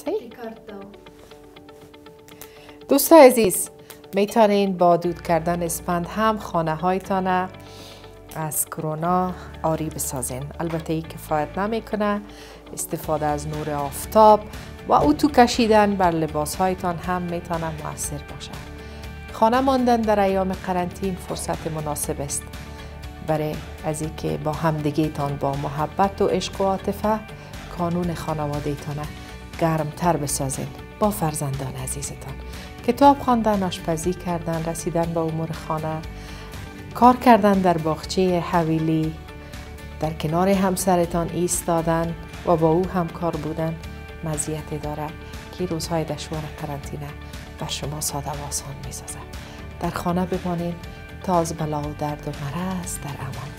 صحیح؟ دوستان عزیز، میتونین با دود کردن اسفند هم خانه هایتان از کرونا آری بسازین. البته ای کفایت نمیکنه. استفاده از نور آفتاب و اتو کشیدن بر لباس هایتان هم میتونه مؤثر باشه. خانه ماندن در ایام قرنطین فرصت مناسب است برای از اینکه با همدیگه‌تان با محبت و عشق و عاطفه کانون خانواده‌تان گرمتر بسازین با فرزندان عزیزتان. کتاب خواندن، آشپزی کردن، رسیدن به امور خانه، کار کردن در باغچه حویلی، در کنار همسرتان ایستادن و با او همکار بودن مزیتی داره که روزهای دشوار قرنطینه بر شما ساده و آسان می‌سازد. در خانه بمانید تا از بلا و درد و مرض در امان